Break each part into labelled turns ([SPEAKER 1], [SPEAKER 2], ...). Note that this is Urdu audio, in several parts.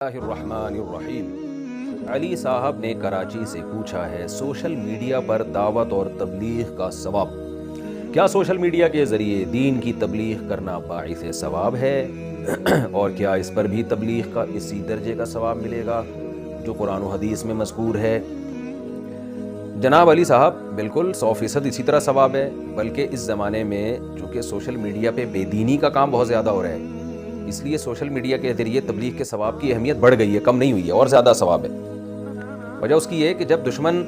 [SPEAKER 1] اللہ الرحمن الرحیم۔ علی صاحب نے کراچی سے پوچھا ہے، سوشل میڈیا پر دعوت اور تبلیغ کا ثواب، کیا سوشل میڈیا کے ذریعے دین کی تبلیغ کرنا باعث ثواب ہے اور کیا اس پر بھی تبلیغ کا اسی درجے کا ثواب ملے گا جو قرآن و حدیث میں مذکور ہے؟ جناب علی صاحب، بالکل 100% اسی طرح ثواب ہے، بلکہ اس زمانے میں چونکہ سوشل میڈیا پہ بے دینی کا کام بہت زیادہ ہو رہا ہے، اس لیے سوشل میڈیا کے ذریعے تبلیغ کے ثواب کی اہمیت بڑھ گئی ہے، کم نہیں ہوئی ہے، اور زیادہ ثواب ہے۔ وجہ اس کی یہ کہ جب دشمن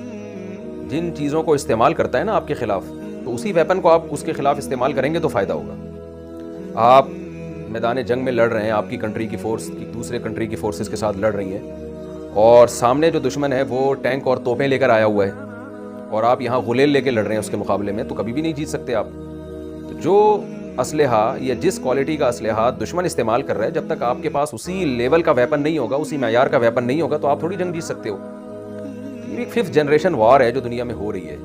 [SPEAKER 1] جن چیزوں کو استعمال کرتا ہے نا آپ کے خلاف، تو اسی ویپن کو آپ اس کے خلاف استعمال کریں گے تو فائدہ ہوگا۔ آپ میدان جنگ میں لڑ رہے ہیں، آپ کی کنٹری کی فورس دوسرے کنٹری کی فورسز کے ساتھ لڑ رہی ہیں، اور سامنے جو دشمن ہے وہ ٹینک اور توپیں لے کر آیا ہوا ہے، اور آپ یہاں غلیل لے کے لڑ رہے ہیں اس کے مقابلے میں، تو کبھی بھی نہیں جیت سکتے آپ۔ تو جو اسلحہ یا جس کوالٹی کا اسلحہ دشمن استعمال کر رہا ہے، جب تک آپ کے پاس اسی لیول کا ویپن نہیں ہوگا، اسی معیار کا ویپن نہیں ہوگا، تو آپ تھوڑی جنگ جیت سکتے ہو۔ یہ ایک 5th جنریشن وار ہے جو دنیا میں ہو رہی ہے،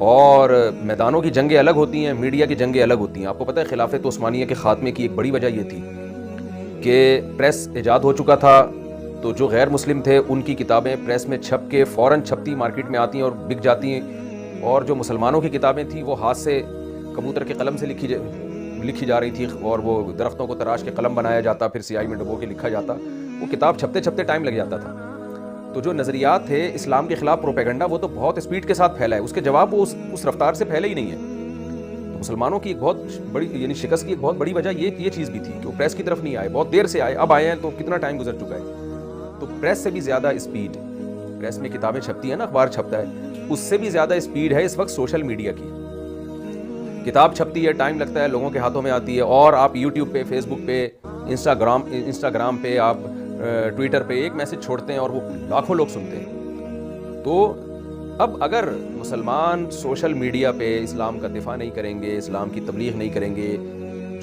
[SPEAKER 1] اور میدانوں کی جنگیں الگ ہوتی ہیں، میڈیا کی جنگیں الگ ہوتی ہیں۔ آپ کو پتہ ہے خلافت عثمانیہ کے خاتمے کی ایک بڑی وجہ یہ تھی کہ پریس ایجاد ہو چکا تھا، تو جو غیر مسلم تھے ان کی کتابیں پریس میں چھپ کے فوراً چھپتی، مارکیٹ میں آتی ہیں اور بک جاتی ہیں، اور جو مسلمانوں کی کتابیں تھیں وہ ہاتھ سے کبوتر کے قلم سے لکھی جا رہی تھی، اور وہ درختوں کو تراش کے قلم بنایا جاتا، پھر سیاہی میں ڈبو کے لکھا جاتا، وہ کتاب چھپتے چھپتے ٹائم لگ جاتا تھا۔ تو جو نظریات تھے اسلام کے خلاف پروپیگنڈا، وہ تو بہت اسپیڈ کے ساتھ پھیلا ہے، اس کے جواب وہ اس رفتار سے پھیلے ہی نہیں ہے۔ تو مسلمانوں کی ایک بہت بڑی یعنی شکست کی ایک بہت بڑی وجہ یہ چیز بھی تھی کہ وہ پریس کی طرف نہیں آئے، بہت دیر سے آئے، اب آئے ہیں تو کتنا ٹائم گزر چکا ہے۔ تو پریس سے بھی زیادہ اسپیڈ، پریس میں کتابیں چھپتی ہیں نا، اخبار چھپتا ہے، اس سے بھی زیادہ اسپیڈ ہے اس وقت سوشل میڈیا کی۔ کتاب چھپتی ہے، ٹائم لگتا ہے، لوگوں کے ہاتھوں میں آتی ہے، اور آپ یوٹیوب پہ، فیس بک پہ، انسٹاگرام پہ، آپ ٹویٹر پہ ایک میسج چھوڑتے ہیں اور وہ لاکھوں لوگ سنتے ہیں۔ تو اب اگر مسلمان سوشل میڈیا پہ اسلام کا دفاع نہیں کریں گے، اسلام کی تبلیغ نہیں کریں گے،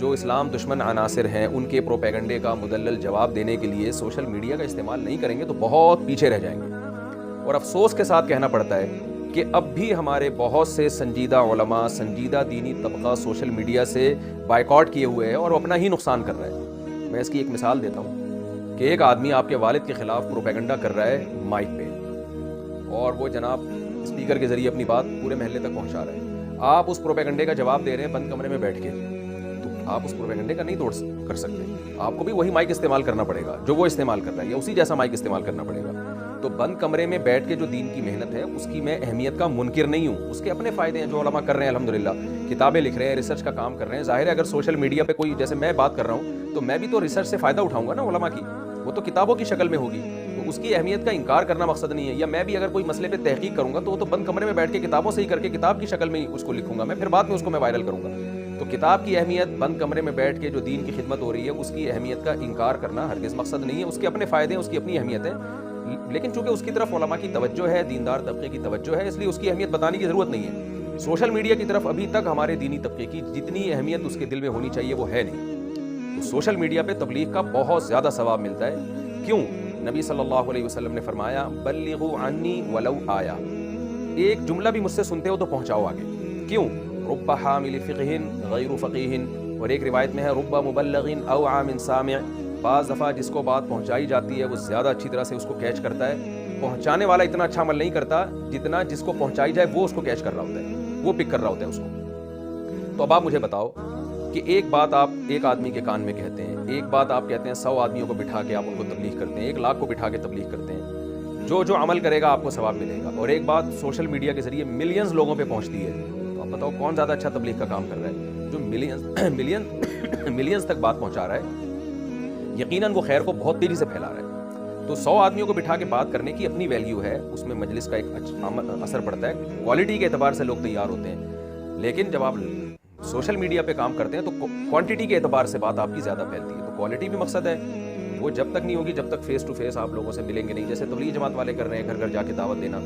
[SPEAKER 1] جو اسلام دشمن عناصر ہیں ان کے پروپیگنڈے کا مدلل جواب دینے کے لیے سوشل میڈیا کا استعمال نہیں کریں گے، تو بہت پیچھے رہ جائیں گے۔ اور افسوس کے ساتھ کہنا پڑتا ہے کہ اب بھی ہمارے بہت سے سنجیدہ علماء، سنجیدہ دینی طبقہ سوشل میڈیا سے بائیکاٹ کیے ہوئے ہیں اور وہ اپنا ہی نقصان کر رہا ہے۔ میں اس کی ایک مثال دیتا ہوں کہ ایک آدمی آپ کے والد کے خلاف پروپیگنڈا کر رہا ہے مائک پہ، اور وہ جناب اسپیکر کے ذریعے اپنی بات پورے محلے تک پہنچا رہے ہیں۔ آپ اس پروپیگنڈے کا جواب دے رہے ہیں بند کمرے میں بیٹھ کے، تو آپ اس پروپیگنڈے کا نہیں توڑ کر سکتے، آپ کو بھی وہی مائک استعمال کرنا پڑے گا جو وہ استعمال کر رہا ہے، یا اسی جیسا مائک استعمال کرنا پڑے گا۔ تو بند کمرے میں بیٹھ کے جو دین کی محنت ہے اس کی میں اہمیت کا منکر نہیں ہوں، اس کے اپنے فائدے ہیں جو علماء کر رہے ہیں، الحمدللہ کتابیں لکھ رہے ہیں، ریسرچ کا کام کر رہے ہیں۔ ظاہر ہے اگر سوشل میڈیا پہ کوئی جیسے میں بات کر رہا ہوں تو میں بھی تو ریسرچ سے فائدہ اٹھاؤں گا نا علماء کی، وہ تو کتابوں کی شکل میں ہوگی، تو اس کی اہمیت کا انکار کرنا مقصد نہیں ہے۔ یا میں بھی اگر کوئی مسئلے پہ تحقیق کروں گا تو وہ تو بند کمرے میں بیٹھ کے کتابوں سے ہی کر کے کتاب کی شکل میں ہی اس کو لکھوں گا میں، پھر بعد میں اس کو میں وائرل کروں گا۔ تو کتاب کی اہمیت، بند کمرے میں بیٹھ کے جو دین کی خدمت ہو رہی ہے اس کی اہمیت کا انکار کرنا ہرگز مقصد نہیں ہے، اس کے اپنے فائدے ہیں، اس کی اپنی اہمیت ہے، لیکن چونکہ اس کی طرف علماء کی توجہ ہے، دیندار طبقے کی توجہ ہے، اس لیے اس کی اہمیت بتانے کی ضرورت نہیں ہے۔ سوشل میڈیا کی طرف ابھی تک ہمارے دینی طبقے کی جتنی اہمیت اس کے دل میں ہونی چاہیے وہ ہے نہیں۔ تو سوشل میڈیا پہ تبلیغ کا بہت زیادہ ثواب ملتا ہے۔ کیوں؟ نبی صلی اللہ علیہ وسلم نے فرمایا بلغوا عنی ولو آیا، ایک جملہ بھی مجھ سے سنتے ہو تو پہنچاؤ آگے۔ کیوں؟ رب حامل فقہ غیر فقیہ، اور ایک روایت میں ہے رب مبلغ اوعى من سامع، بعض دفعہ جس کو بات پہنچائی جاتی ہے وہ زیادہ اچھی طرح سے اس کو کیچ کرتا ہے، پہنچانے والا اتنا اچھا عمل نہیں کرتا جتنا جس کو پہنچائی جائے وہ اس کو کیچ کر رہا ہوتا ہے، وہ پک کر رہا ہوتا ہے اس کو۔ تو اب آپ مجھے بتاؤ کہ ایک بات آپ ایک آدمی کے کان میں کہتے ہیں، ایک بات آپ کہتے ہیں 100 آدمیوں کو بٹھا کے آپ ان کو تبلیغ کرتے ہیں، 1 لاکھ کو بٹھا کے تبلیغ کرتے ہیں، جو عمل کرے گا آپ کو ثواب ملے گا، اور ایک بات سوشل میڈیا کے ذریعے ملینز لوگوں پہ پہنچتی ہے، تو آپ بتاؤ کون زیادہ اچھا تبلیغ کا کام کر رہا ہے؟ جو ملینز تک بات پہنچا رہا ہے، یقیناً وہ خیر کو بہت تیزی سے پھیلا رہا ہے۔ تو 100 آدمیوں کو بٹھا کے بات کرنے کی اپنی ویلیو ہے، اس میں مجلس کا ایک اثر پڑتا ہے، کوالٹی کے اعتبار سے لوگ تیار ہوتے ہیں، لیکن جب آپ سوشل میڈیا پہ کام کرتے ہیں تو کوانٹٹی کے اعتبار سے بات آپ کی زیادہ پھیلتی ہے۔ تو کوالٹی بھی مقصد ہے، وہ جب تک نہیں ہوگی جب تک فیس ٹو فیس آپ لوگوں سے ملیں گے نہیں، جیسے تبلیغ جماعت والے کر رہے ہیں، گھر گھر جا کے دعوت دینا،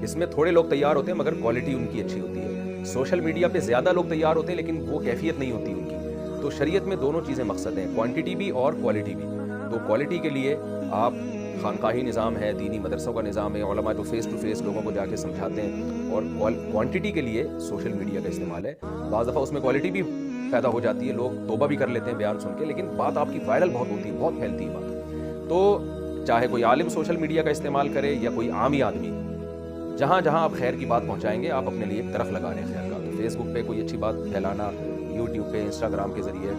[SPEAKER 1] اس میں تھوڑے لوگ تیار ہوتے ہیں مگر کوالٹی ان کی اچھی ہوتی ہے۔ سوشل میڈیا پہ زیادہ لوگ تیار ہوتے ہیں لیکن وہ کیفیت نہیں ہوتی ان کی۔ تو شریعت میں دونوں چیزیں مقصد ہیں، کوانٹٹی بھی اور کوالٹی بھی۔ تو کوالٹی کے لیے آپ خانقاہی نظام ہے، دینی مدرسوں کا نظام ہے، علماء جو فیس ٹو فیس لوگوں کو جا کے سمجھاتے ہیں، اور کوانٹٹی کے لیے سوشل میڈیا کا استعمال ہے۔ بعض دفعہ اس میں کوالٹی بھی پیدا ہو جاتی ہے، لوگ توبہ بھی کر لیتے ہیں بیان سن کے، لیکن بات آپ کی وائرل بہت ہوتی ہے، بہت پھیلتی ہے بات۔ تو چاہے کوئی عالم سوشل میڈیا کا استعمال کرے یا کوئی عامی آدمی، جہاں جہاں آپ خیر کی بات پہنچائیں گے آپ اپنے لیے ایک درخت لگا رہے ہیں خیر کا. تو فیس بک پہ کوئی اچھی بات پھیلانا، یوٹیوب پہ، انسٹاگرام کے ذریعے،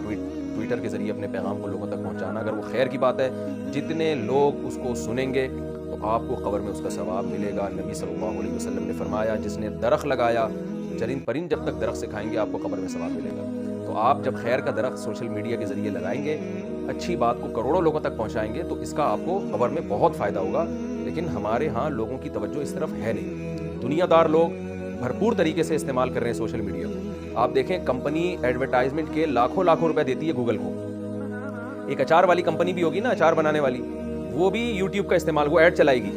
[SPEAKER 1] ٹویٹر کے ذریعے اپنے پیغام کو لوگوں تک پہنچانا، اگر وہ خیر کی بات ہے، جتنے لوگ اس کو سنیں گے تو آپ کو قبر میں اس کا ثواب ملے گا. نبی صلی اللہ علیہ وسلم نے فرمایا جس نے درخت لگایا، چرند پرند جب تک درخت سے کھائیں گے آپ کو قبر میں ثواب ملے گا. تو آپ جب خیر کا درخت سوشل میڈیا کے ذریعے لگائیں گے، اچھی بات کو کروڑوں لوگوں تک پہنچائیں گے تو اس کا آپ کو قبر میں بہت فائدہ ہوگا. لیکن ہمارے ہاں لوگوں کی توجہ اس طرف ہے نہیں. دنیا دار لوگ بھرپور طریقے سے استعمال کر رہے ہیں سوشل میڈیا کو. آپ دیکھیں کمپنی ایڈورٹائزمنٹ کے لاکھوں روپے دیتی ہے گوگل کو. ایک اچار والی کمپنی بھی ہوگی نا، اچار بنانے والی، وہ بھی یوٹیوب کا استعمال، وہ ایڈ چلائے گی،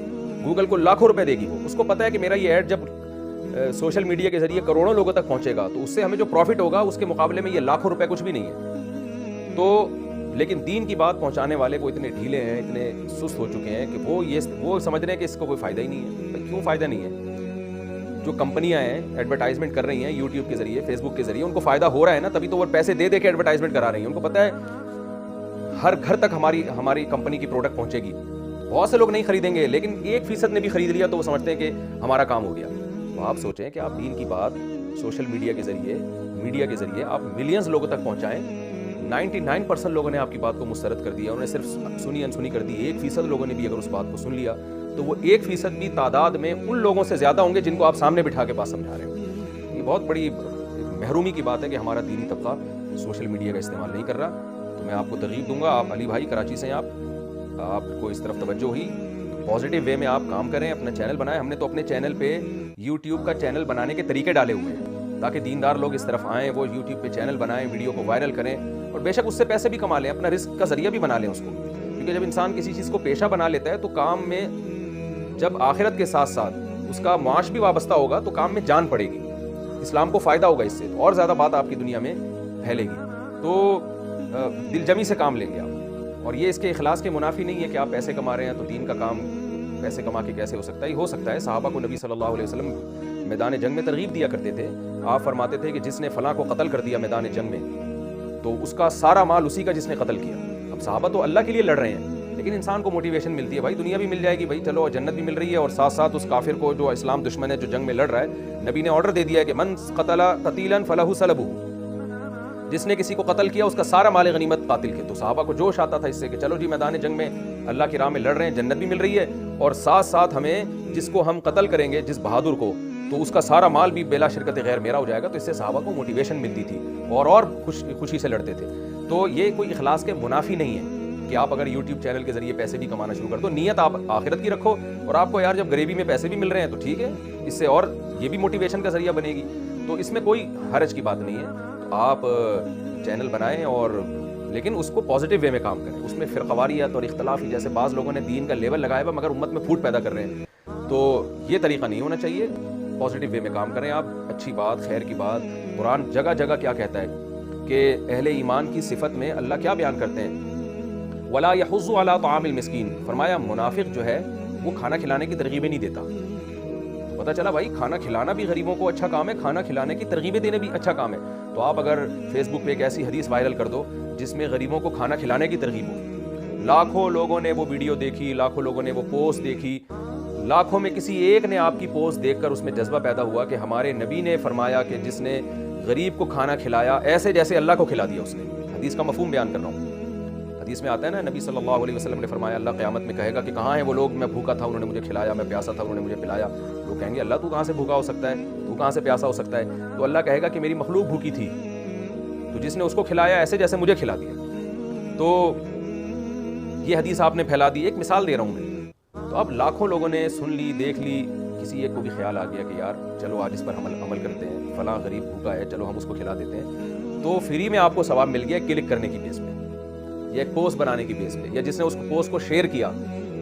[SPEAKER 1] گوگل کو لاکھوں روپے دے گی. وہ اس کو پتہ ہے کہ میرا یہ ایڈ جب سوشل میڈیا کے ذریعے کروڑوں لوگوں تک پہنچے گا تو اس سے ہمیں جو پروفٹ ہوگا اس کے مقابلے میں یہ لاکھوں روپے کچھ بھی نہیں ہے. تو لیکن دین کی بات پہنچانے والے وہ اتنے ڈھیلے ہیں، اتنے سست ہو چکے ہیں کہ وہ سمجھ رہے ہیں کہ اس کو کوئی فائدہ ہی نہیں ہے. کیوں فائدہ نہیں ہے؟ جو کمپنیاں ہیں ایڈورٹائزمنٹ کر رہی ہیں یوٹیوب کے ذریعے، فیس بک کے ذریعے، ان کو فائدہ ہو رہا ہے نا، تبھی تو وہ پیسے دے کے ایڈورٹائزمنٹ کرا رہی ہیں. ان کو پتہ ہے ہر گھر تک ہماری کمپنی کی پروڈکٹ پہنچے گی. بہت سے لوگ نہیں خریدیں گے لیکن 1% نے بھی خرید لیا تو وہ سمجھتے ہیں کہ ہمارا کام ہو گیا. تو آپ سوچیں کہ آپ دین کی بات سوشل میڈیا کے ذریعے آپ ملینز لوگوں تک پہنچائیں. 99% لوگوں نے آپ کی بات کو مسترد کر دیا، انہوں نے صرف سنی انسنی کر دی. 1% لوگوں نے بھی اگر اس بات کو سن لیا تو وہ 1% بھی تعداد میں ان لوگوں سے زیادہ ہوں گے جن کو آپ سامنے بٹھا کے بات سمجھا رہے ہیں. یہ بہت بڑی محرومی کی بات ہے کہ ہمارا دینی طبقہ سوشل میڈیا کا استعمال نہیں کر رہا. تو میں آپ کو ترغیب دوں گا، آپ علی بھائی کراچی سے ہیں، آپ کو اس طرف توجہ ہوئی، پازیٹیو وے میں آپ کام کریں، اپنا چینل بنائیں. ہم نے تو اپنے چینل پہ یوٹیوب کا چینل بنانے کے طریقے ڈالے ہوئے ہیں تاکہ دیندار لوگ اس طرف آئیں، وہ یوٹیوب پہ چینل بنائیں، ویڈیو کو وائرل کریں اور بے شک اس سے پیسے بھی کما لیں، اپنا رزق کا ذریعہ بھی بنا لیں اس کو. کیونکہ جب انسان کسی چیز کو پیشہ بنا لیتا ہے تو کام میں جب آخرت کے ساتھ ساتھ اس کا معاش بھی وابستہ ہوگا تو کام میں جان پڑے گی، اسلام کو فائدہ ہوگا اس سے، اور زیادہ بات آپ کی دنیا میں پھیلے گی. تو دل جمی سے کام لیں گے آپ. اور یہ اس کے اخلاص کے منافی نہیں ہے کہ آپ پیسے کما رہے ہیں تو دین کا کام پیسے کما کے کیسے ہو سکتا ہے. یہ ہو سکتا ہے. صحابہ کو نبی صلی اللہ علیہ وسلم میدان جنگ میں ترغیب دیا کرتے تھے. آپ فرماتے تھے کہ جس نے فلاں کو قتل کر دیا میدان جنگ میں تو اس کا سارا مال اسی کا جس نے قتل کیا. اب صحابہ تو اللہ کے لیے لڑ رہے ہیں لیکن انسان کو موٹیویشن ملتی ہے، بھائی دنیا بھی مل جائے گی، بھائی چلو جنت بھی مل رہی ہے، اور ساتھ ساتھ اس کافر کو جو اسلام دشمن ہے جو جنگ میں لڑ رہا ہے، نبی نے آرڈر دے دیا ہے کہ من قتل قتیلا فلہ سلبہ، جس نے کسی کو قتل کیا اس کا سارا مال غنیمت قاتل کے. تو صحابہ کو جوش آتا تھا اس سے کہ چلو جی میدان جنگ میں اللہ کی راہ میں لڑ رہے ہیں، جنت بھی مل رہی ہے، اور ساتھ ساتھ ہمیں جس کو ہم قتل کریں گے جس بہادر کو تو اس کا سارا مال بھی بلا شرکت غیر میرا ہو جائے گا. تو اس سے صحابہ کو موٹیویشن ملتی تھی اور خوشی سے لڑتے تھے. تو یہ کوئی اخلاص کے منافی نہیں ہے کہ آپ اگر یوٹیوب چینل کے ذریعے پیسے بھی کمانا شروع کر دو. نیت آپ آخرت کی رکھو، اور آپ کو یار جب غریبی میں پیسے بھی مل رہے ہیں تو ٹھیک ہے، اس سے اور یہ بھی موٹیویشن کا ذریعہ بنے گی. تو اس میں کوئی حرج کی بات نہیں ہے. تو آپ چینل بنائیں اور لیکن اس کو پازیٹیو وے میں کام کریں. اس میں فرقواریت اور اختلافی جیسے بعض لوگوں نے دین کا لیول لگایا ہوا مگر امت میں پھوٹ پیدا کر رہے ہیں، تو یہ طریقہ نہیں ہونا چاہیے. پازیٹیو وے میں کام کریں آپ، اچھی بات، خیر کی بات. قرآن جگہ جگہ کیا کہتا ہے کہ اہل ایمان کی صفت میں اللہ کیا بیان کرتے ہیں، وَلَا يَحُضُّ عَلَىٰ طَعَامِ الْمِسْكِينِ، فرمایا منافق جو ہے وہ کھانا کھلانے کی ترغیبیں نہیں دیتا. تو پتہ چلا بھائی کھانا کھلانا بھی غریبوں کو اچھا کام ہے، کھانا کھلانے کی ترغیبیں دینے بھی اچھا کام ہے. تو آپ اگر فیس بک پہ ایک ایسی حدیث وائرل کر دو جس میں غریبوں کو کھانا کھلانے کی ترغیب ہو، لاکھوں لوگوں نے وہ ویڈیو دیکھی، لاکھوں لوگوں نے وہ پوسٹ دیکھی، لاکھوں میں کسی ایک نے آپ کی پوسٹ دیکھ کر اس میں جذبہ پیدا ہوا کہ ہمارے نبی نے فرمایا کہ جس نے غریب کو کھانا کھلایا ایسے جیسے اللہ کو کھلا دیا اس نے. حدیث کا مفہوم بیان کر رہا ہوں. حدیث میں آتا ہے نا، نبی صلی اللہ علیہ وسلم نے فرمایا اللہ قیامت میں کہے گا کہ کہاں ہیں وہ لوگ، میں بھوکا تھا انہوں نے مجھے کھلایا، میں پیاسا تھا انہوں نے مجھے پلایا. لوگ کہیں گے اللہ تو کہاں سے بھوکا ہو سکتا ہے، تو کہاں سے پیاسا ہو سکتا ہے؟ تو اللہ کہے گا کہ میری مخلوق بھوکی تھی تو جس نے اس کو کھلایا ایسے جیسے مجھے کھلا دیا. تو یہ حدیث آپ نے پھیلا دی. ایک مثال دے رہا ہوں میں. تو اب لاکھوں لوگوں نے سن لی، دیکھ لی، کسی ایک کو بھی خیال آ گیا کہ یار چلو آج اس پر عمل کرتے ہیں، فلاں غریب بھوکا ہے چلو ہم اس کو کھلا دیتے ہیں. تو فری میں آپ کو ثواب مل گیا کلک کرنے کی بیس پہ یا ایک پوسٹ بنانے کی بیس پہ، یا جس نے اس پوسٹ کو شیئر کیا.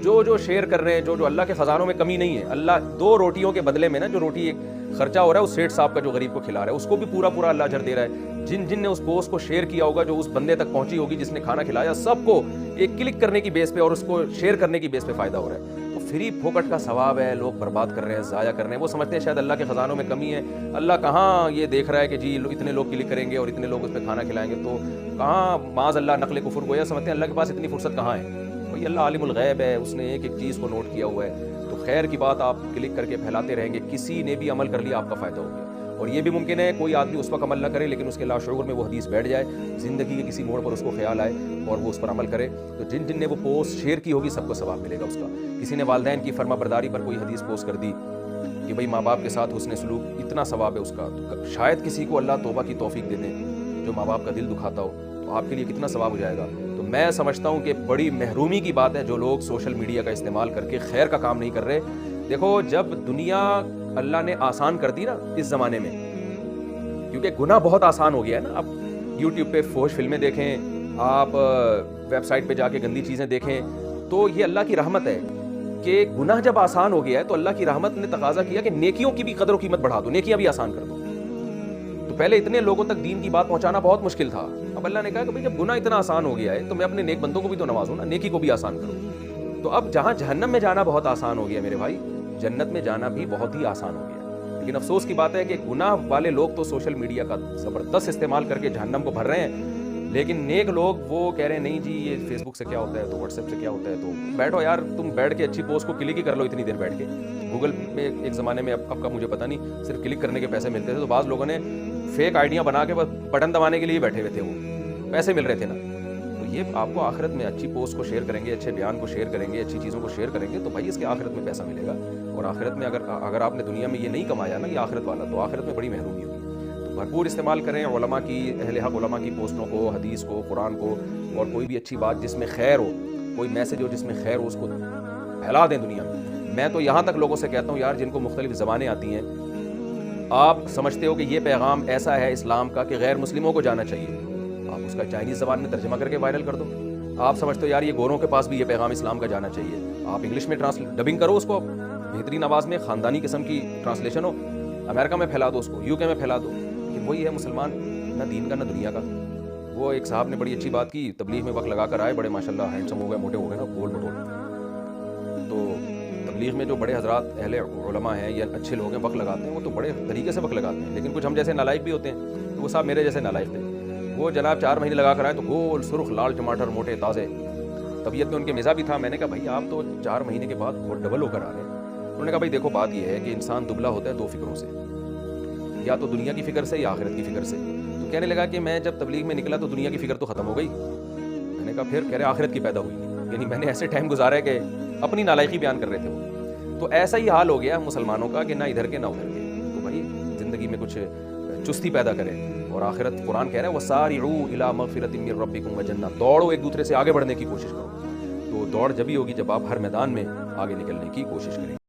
[SPEAKER 1] جو شیئر کر رہے ہیں، جو اللہ کے خزانوں میں کمی نہیں ہے. اللہ 2 روٹیوں کے بدلے میں نا جو روٹی ایک خرچہ ہو رہا ہے اس سیٹ صاحب کا جو غریب کو کھلا رہا ہے اس کو بھی پورا اللہ اجر دے رہا ہے. جن نے اس پوسٹ کو شیئر کیا ہوگا، جو اس بندے تک پہنچی ہوگی جس نے کھانا کھلایا، سب کو ایک کلک کرنے کی بیس پہ اور اس کو شیئر کرنے کی بیس پہ فائدہ ہو رہا ہے. تو فری پھوکٹ کا ثواب ہے، لوگ برباد کر رہے ہیں، ضائع کر رہے ہیں. وہ سمجھتے ہیں شاید اللہ کے خزانوں میں کمی ہے. اللہ کہاں یہ دیکھ رہا ہے کہ جی اتنے لوگ کلک کریں گے اور اتنے لوگ اس پہ کھانا کھلائیں گے، تو کہاں معاذ اللہ نقل کفر گویا سمجھتے ہیں اللہ کے پاس اتنی فرصت کہاں ہے. بھائی اللہ عالم الغیب ہے, اس نے ایک ایک چیز کو نوٹ کیا ہوا ہے. تو خیر کی بات آپ کلک کر کے پھیلاتے رہیں گے, کسی نے بھی عمل کر لیا آپ کا فائدہ ہو گیا. اور یہ بھی ممکن ہے کوئی آدمی اس وقت عمل نہ کرے لیکن اس کے لاشعور میں وہ حدیث بیٹھ جائے, زندگی کے کسی موڑ پر اس کو خیال آئے اور وہ اس پر عمل کرے. تو جن جن نے وہ پوسٹ شیئر کی ہوگی سب کو ثواب ملے گا اس کا. کسی نے والدین کی فرما برداری پر کوئی حدیث پوسٹ کر دی کہ بھائی ماں باپ کے ساتھ حسن سلوک, اتنا ثواب ہے اس کا. تو شاید کسی کو اللہ توبہ کی توفیق دے دے جو ماں باپ کا دل دکھاتا ہو, تو آپ کے لیے کتنا ثواب ہو جائے گا. تو میں سمجھتا ہوں کہ بڑی محرومی کی بات ہے جو لوگ سوشل میڈیا کا استعمال کر کے خیر کا کام نہیں کر رہے. دیکھو جب دنیا اللہ نے آسان کر دی نا اس زمانے میں, کیونکہ گناہ بہت آسان ہو گیا ہے نا. آپ یوٹیوب پہ فحش فلمیں دیکھیں, آپ ویب سائٹ پہ جا کے گندی چیزیں دیکھیں, تو یہ اللہ کی رحمت ہے کہ گناہ جب آسان ہو گیا ہے تو اللہ کی رحمت نے تقاضا کیا کہ نیکیوں کی بھی قدر و قیمت بڑھا دو, نیکیاں بھی آسان کر دو. تو پہلے اتنے لوگوں تک دین کی بات پہنچانا بہت مشکل تھا. اب اللہ نے کہا کہ بھائی جب گناہ اتنا آسان ہو گیا ہے تو میں اپنے نیک بندوں کو بھی تو نوازوں نا, نیکی کو بھی آسان کروں. تو اب جہاں جہنم میں جانا بہت آسان ہو گیا میرے بھائی, جنت میں جانا بھی بہت ہی آسان ہو گیا. لیکن افسوس کی بات ہے کہ گناہ والے لوگ تو سوشل میڈیا کا زبردست استعمال کر کے جہنم کو بھر رہے ہیں, لیکن نیک لوگ وہ کہہ رہے ہیں نہیں جی یہ فیس بک سے کیا ہوتا ہے, تو واٹس ایپ سے کیا ہوتا ہے. تو بیٹھو یار, تم بیٹھ کے اچھی پوسٹ کو کلک ہی کر لو اتنی دیر بیٹھ کے. گوگل میں ایک زمانے میں, اب کا مجھے پتہ نہیں, صرف کلک کرنے کے پیسے ملتے تھے. تو بعض لوگوں نے فیک آئیڈیاں بنا کے بس بٹن دبانے کے لیے بیٹھے ہوئے تھے, وہ پیسے مل رہے تھے نا. تو یہ آپ کو آخرت میں اچھی پوسٹ کو شیئر کریں گے, اچھے بیان کو شیئر کریں گے, اچھی چیزوں کو شیئر کریں گے, تو بھائی اس کے آخرت میں پیسہ ملے گا. اور آخرت میں اگر آپ نے دنیا میں یہ نہیں کمایا نا یہ آخرت والا, تو آخرت میں بڑی محرومی ہوگی. تو بھرپور استعمال کریں علماء کی, اہل حق علماء کی پوسٹوں کو, حدیث کو, قرآن کو, اور کوئی بھی اچھی بات جس میں خیر ہو, کوئی میسج ہو جس میں خیر ہو, اس کو پھیلا دیں دنیا میں. میں تو یہاں تک لوگوں سے کہتا ہوں یار جن کو مختلف زبانیں آتی ہیں, آپ سمجھتے ہو کہ یہ پیغام ایسا ہے اسلام کا کہ غیر مسلموں کو جانا چاہیے, آپ اس کا چائنیز زبان میں ترجمہ کر کے وائرل کر دو. آپ سمجھتے ہو یار یہ گوروں کے پاس بھی یہ پیغام اسلام کا جانا چاہیے, آپ انگلش میں ڈبنگ کرو اس کو بہترین آواز میں, خاندانی قسم کی ٹرانسلیشن ہو, امریکہ میں پھیلا دو اس کو, یو کے میں پھیلا دو. لیکن وہی ہے مسلمان, نہ دین کا نہ دنیا کا. وہ ایک صاحب نے بڑی اچھی بات کی, تبلیغ میں وقت لگا کر آئے, بڑے ماشاءاللہ ہینڈسم ہو گئے, موٹے ہو گئے نا, گول مٹول. تو تبلیغ میں جو بڑے حضرات اہل علماء ہیں یا اچھے لوگ ہیں وقت لگاتے ہیں, وہ تو بڑے طریقے سے وقت لگاتے ہیں. لیکن کچھ ہم جیسے نالائق بھی ہوتے ہیں, تو وہ صاحب میرے جیسے نالائق تھے. وہ جناب 4 مہینے لگا کر آئے تو گول سرخ لال ٹماٹر, موٹے تازے, طبیعت میں ان کے مزاج بھی تھا. میں نے کہا بھائی آپ تو 4 مہینے کے بعد بہت ڈبل ہو کر آ رہے ہیں. انہوں نے کہا بھائی دیکھو بات یہ ہے کہ انسان دبلا ہوتا ہے 2 فکروں سے, یا تو دنیا کی فکر سے یا آخرت کی فکر سے. تو کہنے لگا کہ میں جب تبلیغ میں نکلا تو دنیا کی فکر تو ختم ہو گئی. میں نے کہا پھر کہہ رہے آخرت کی پیدا ہوئی نہیں. یعنی میں نے ایسے ٹائم گزارا ہے کہ اپنی نالائقی بیان کر رہے تھے وہ. تو ایسا ہی حال ہو گیا مسلمانوں کا کہ نہ ادھر کے نہ ادھر کے. تو بھائی زندگی میں کچھ چستی پیدا کریں, اور آخرت قرآن کہہ رہا ہے وَسَارِعُوا إِلَىٰ مَغْفِرَةٍ مِّن رَّبِّكُمْ وَجَنَّةٍ, دوڑو ایک دوسرے سے آگے بڑھنے کی کوشش کرو. تو دوڑ جبھی ہوگی جب آپ ہر میدان میں آگے نکلنے کی کوشش کریں.